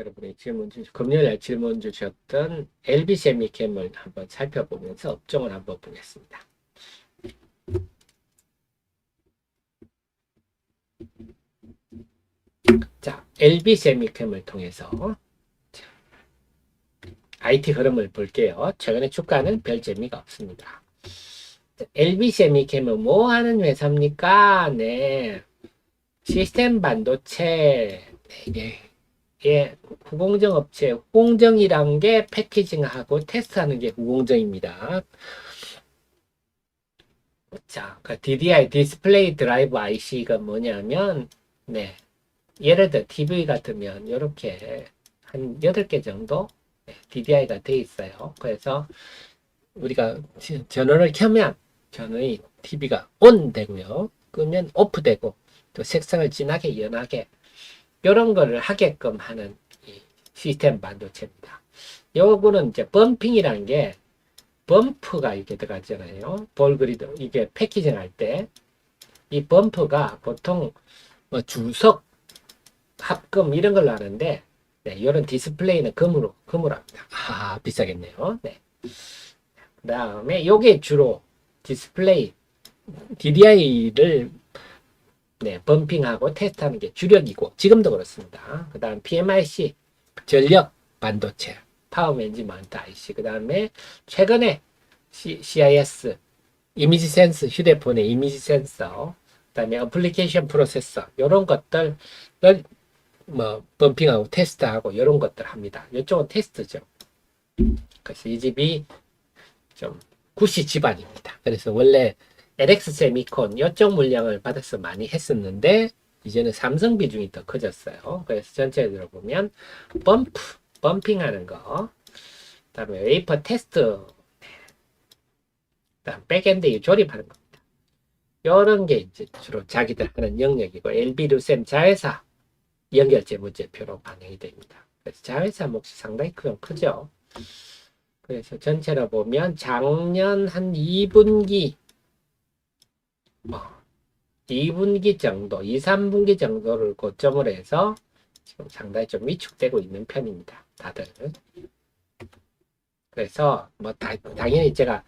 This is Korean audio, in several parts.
여러분이 금요일에 질문 주셨던 LB 세미캠을 한번 살펴보면서 업종을 한번 보겠습니다. 자, LB 세미캠을 통해서 IT 흐름을 볼게요. 최근에 주가는 별 재미가 없습니다. LB 세미캠은 뭐 하는 회사입니까? 네. 시스템 반도체, 후공정 업체, 후공정이란 게 패키징하고 테스트하는 게 후공정입니다. 자, 그 DDI, 디스플레이 드라이브 IC가 뭐냐면, 네. 예를 들어 TV 같으면 이렇게 한 8개 정도 DDI가 돼 있어요. 그래서 우리가 전원을 켜면 전원이 TV가 ON 되고요. 끄면 OFF 되고 또 색상을 진하게 연하게 이런 거를 하게끔 하는 이 시스템 반도체입니다. 요거는 이제 범핑이라는 게 범프가 이렇게 들어가잖아요. 볼그리드 이게 패키징 할 때 이 범프가 보통 뭐 주석 합금 이런 걸로 하는데 네, 이런 디스플레이는 금으로 합니다. 아 비싸겠네요. 네. 그 다음에 요게 주로 디스플레이 DDI를 네, 범핑하고 테스트하는 게 주력이고 지금도 그렇습니다. 그 다음 PMIC 전력 반도체 파워 매니지먼트 IC 그 다음에 최근에 CIS 이미지 센서 휴대폰의 이미지 센서 그 다음에 어플리케이션 프로세서 이런 것들을 뭐 범핑하고 테스트하고 이런 것들 합니다. 이쪽은 테스트죠. 그래서 이 집이 좀 구시 집안입니다. 그래서 원래 LX 세미콘 이쪽 물량을 받아서 많이 했었는데 이제는 삼성 비중이 더 커졌어요. 그래서 전체적으로 보면 범핑하는 거, 그다음에 웨이퍼 테스트, 그다음 백엔드 조립하는 겁니다. 이런 게 이제 주로 자기들 하는 영역이고 LB 류셈 자회사 연결재 문제표로 반영이 됩니다. 그래서 자회사 몫이 상당히 크죠. 그래서 전체로 보면 작년 한 2분기 2분기 정도, 2, 3분기 정도를 고점으로 해서 지금 상당히 좀 위축되고 있는 편입니다. 다들. 그래서 뭐 당연히 제가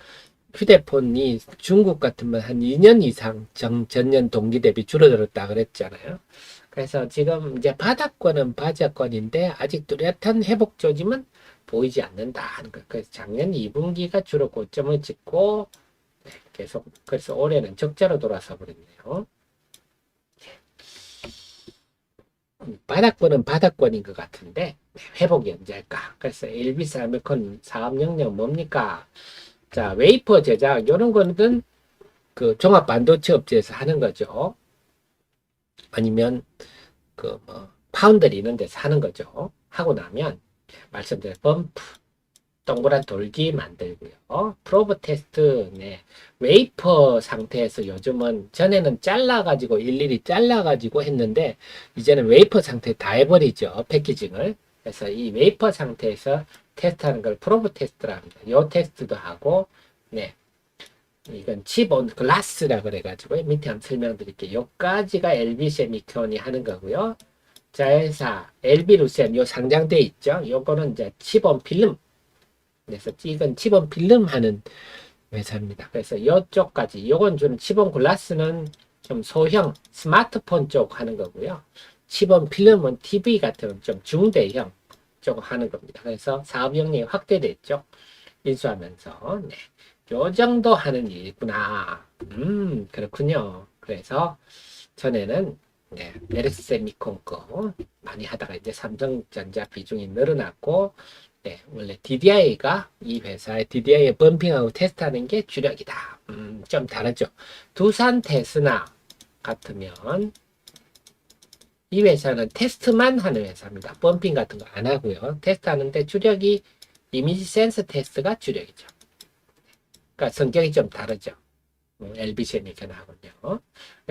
휴대폰이 중국 같으면 한 2년 이상 전년 동기 대비 줄어들었다 그랬잖아요. 그래서 지금 이제 바닥권은 바닥권인데 아직 뚜렷한 회복 조짐은 보이지 않는다 하는 거. 그래서 작년 2분기가 주로 고점을 찍고 계속 그래서 올해는 적자로 돌아서 버렸네요. 바닥권은 바닥권인 것 같은데 회복이 언제일까? 그래서 LB사미콘 사업 영역 뭡니까? 자 웨이퍼 제작 이런 거는 그 종합 반도체 업체에서 하는 거죠. 아니면 그 뭐 파운드리 이런 데서 하는 거죠. 하고 나면 말씀드린 범프 동그란 돌기 만들고요. 프로브 테스트, 네. 웨이퍼 상태에서 요즘은 전에는 잘라가지고 일일이 잘라가지고 했는데 이제는 웨이퍼 상태 다 해버리죠. 패키징을. 그래서 이 웨이퍼 상태에서 테스트하는 걸 프로브 테스트라 합니다. 요 테스트도 하고, 네. 이건 칩온 글라스라 그래가지고 밑에 한번 설명드릴게요. 요까지가 LB 세미콘이 하는 거고요. 자회사 LB 루셈 요 상장돼 있죠. 요거는 이제 칩온 필름. 그래서 이건 칩온 필름 하는 회사입니다. 그래서 이쪽까지 요건 좀 칩온 글라스는 좀 소형 스마트폰 쪽 하는 거고요. 칩온 필름은 TV 같은 좀 중대형 쪽 하는 겁니다. 그래서 사업 영역이 확대됐죠. 인수하면서 네. 요 정도 하는 일이구나. 그렇군요. 그래서 전에는 네, LX 세미콘 거 많이 하다가 이제 삼성전자 비중이 늘어났고 네, 원래 DDI가 이 회사의 DDI에 범핑하고 테스트하는 게 주력이다. 좀 다르죠. 두산 테스나 같으면 이 회사는 테스트만 하는 회사입니다. 범핑 같은 거 안 하고요. 테스트하는데 주력이 이미지 센서 테스트가 주력이죠. 그러니까 성격이 좀 다르죠. LB 세미콘하고요.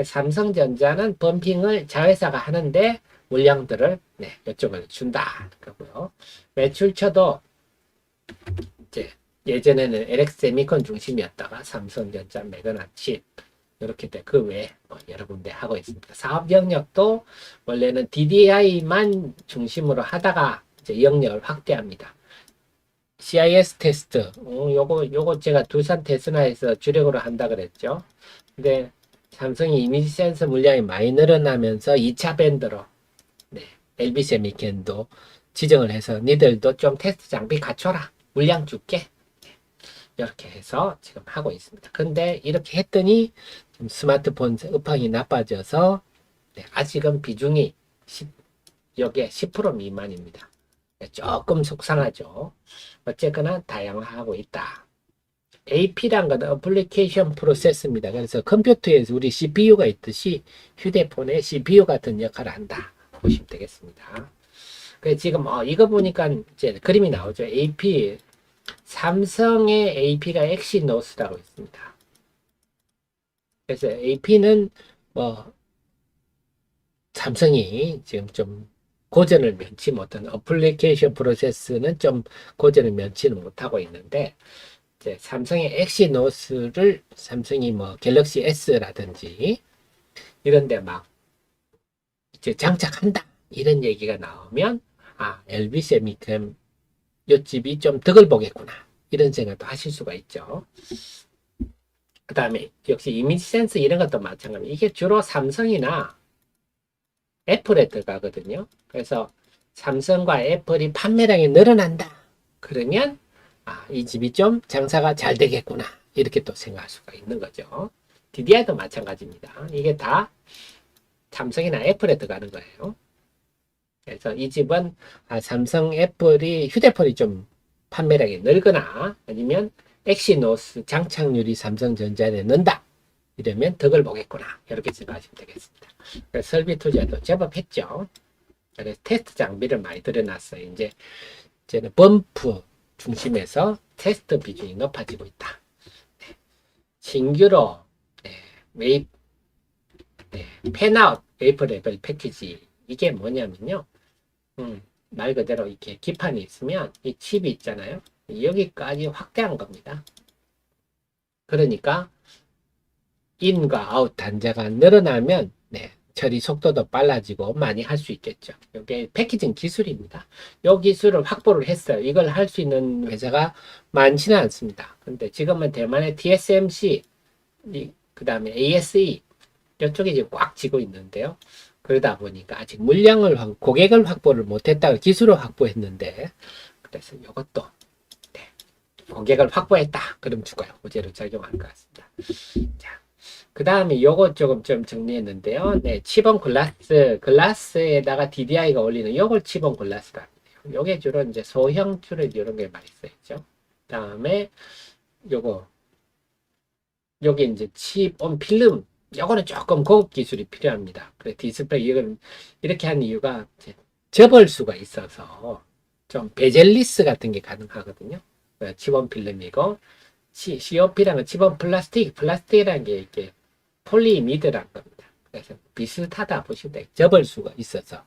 삼성전자는 범핑을 자회사가 하는데 물량들을 네, 이쪽을 준다. 거고요. 매출처도 이제 예전에는 LX 세미콘 중심이었다가 삼성전자, 매그나칩 이렇게 그 외에 뭐 여러 군데 하고 있습니다. 사업 영역도 원래는 DDI만 중심으로 하다가 이제 영역을 확대합니다. CIS 테스트, 요거 제가 두산 테스나에서 주력으로 한다 그랬죠. 근데 삼성이 이미지 센서 물량이 많이 늘어나면서 2차 밴드로 LB 세미캔도 지정을 해서 니들도 좀 테스트 장비 갖춰라. 물량 줄게. 이렇게 해서 지금 하고 있습니다. 근데 이렇게 했더니 좀 스마트폰 업황이 나빠져서 아직은 비중이 여기에 10% 미만입니다. 조금 속상하죠. 어쨌거나 다양화하고 있다. AP란 건 어플리케이션 프로세스입니다. 그래서 컴퓨터에서 우리 CPU가 있듯이 휴대폰에 CPU 같은 역할을 한다. 보시면 되겠습니다. 그래서 지금 이거 보니까 이제 그림이 나오죠. AP 삼성의 AP가 엑시노스라고 있습니다. 그래서 AP는 삼성이 지금 좀 고전을 면치 못한 어플리케이션 프로세스는 좀 고전을 면치는 못하고 있는데 이제 삼성의 엑시노스를 삼성이 갤럭시 S라든지 이런데 막 이제 장착한다 이런 얘기가 나오면 LB 세미캠 요집이 좀 덕을 보겠구나 이런 생각도 하실 수가 있죠. 그 다음에 역시 이미지 센서 이런 것도 마찬가지. 이게 주로 삼성이나 애플에 들어가거든요. 그래서 삼성과 애플이 판매량이 늘어난다. 그러면 이 집이 좀 장사가 잘 되겠구나. 이렇게 또 생각할 수가 있는 거죠. DDI도 마찬가지입니다. 이게 다 삼성이나 애플에 들어가는 거예요. 그래서 이 집은 삼성, 애플이 휴대폰이 좀 판매량이 늘거나 아니면 엑시노스 장착률이 삼성전자에 는다. 이러면 덕을 보겠구나. 이렇게 생각하시면 되겠습니다. 그래서 설비 투자도 제법 했죠. 그래서 테스트 장비를 많이 들여놨어요. 이제는 범프 중심에서 테스트 비중이 높아지고 있다. 신규로 펜아웃 웨이퍼 레벨 패키지 이게 뭐냐면요. 말 그대로 이렇게 기판이 있으면 이 칩이 있잖아요. 여기까지 확대한 겁니다. 그러니까 인과 아웃 단자가 늘어나면 처리 속도도 빨라지고 많이 할 수 있겠죠. 이게 패키징 기술입니다. 이 기술을 확보를 했어요. 이걸 할 수 있는 회사가 많지는 않습니다. 근데 지금은 대만의 TSMC, 그 다음에 ASE 이쪽에 지금 꽉 쥐고 있는데요. 그러다 보니까 아직 물량을 고객을 확보를 못했다고 기술을 확보했는데 그래서 이것도 고객을 확보했다. 그럼 주가요. 호재로 작용할 것 같습니다. 자, 그 다음에 요거 조금 좀 정리했는데요. 치본 글라스에다가 DDI가 올리는 요걸 치본 글라스라고 해요. 요게 주로 이제 소형 툴에 이런 게 많이 쓰였죠. 다음에 요게 이제 칩온 필름. 요거는 조금 고급 기술이 필요합니다. 그래 디스플레이 이걸 이렇게 한 이유가 접을 수가 있어서 좀 베젤리스 같은 게 가능하거든요. 칩온 필름이고 COP라는 칩온 플라스틱이라는 게 이렇게 폴리미드라는 겁니다. 그래서 비슷하다 보시면 돼요. 접을 수가 있어서.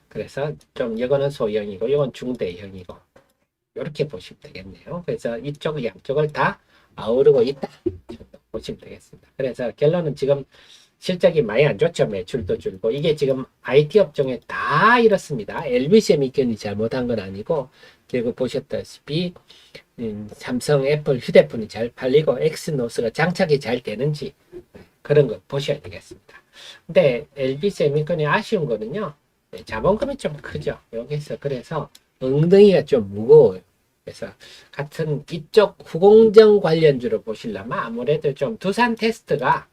그래서 좀 이거는 소형이고 이건 중대형이고 이렇게 보시면 되겠네요. 그래서 이쪽 양쪽을 다 아우르고 있다. 보시면 되겠습니다. 그래서 결론은 지금 실적이 많이 안 좋죠. 매출도 줄고 이게 지금 IT 업종에 다 이렇습니다. LB 세미콘이 잘못한 건 아니고 결국 보셨다시피 삼성, 애플 휴대폰이 잘 팔리고 엑스노스가 장착이 잘 되는지 그런 거 보셔야 되겠습니다. 근데 LB 세미콘이 아쉬운 거는요. 자본금이 좀 크죠. 여기서 그래서 엉덩이가 좀 무거워요. 그래서 같은 이쪽 후공정 관련주로 보시려면 아무래도 좀 두산 테스나가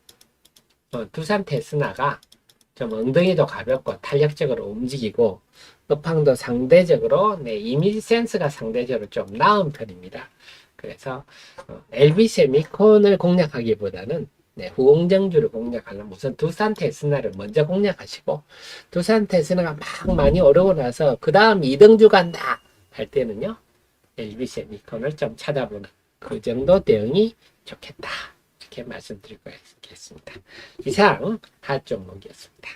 좀 엉덩이도 가볍고 탄력적으로 움직이고 업황도 상대적으로 이미지 센스가 상대적으로 좀 나은 편입니다. 그래서 LB 세미콘을 공략하기보다는 후공정주를 공략하려면 우선 두산 테스나를 먼저 공략하시고 두산 테스나가 막 많이 오르고 나서 그 다음 2등주 간다 할 때는요. LB 세미콘을 좀 찾아보는 그 정도 대응이 좋겠다. 이렇게 말씀드릴 거 있겠습니다. 이상 하 종목이었습니다.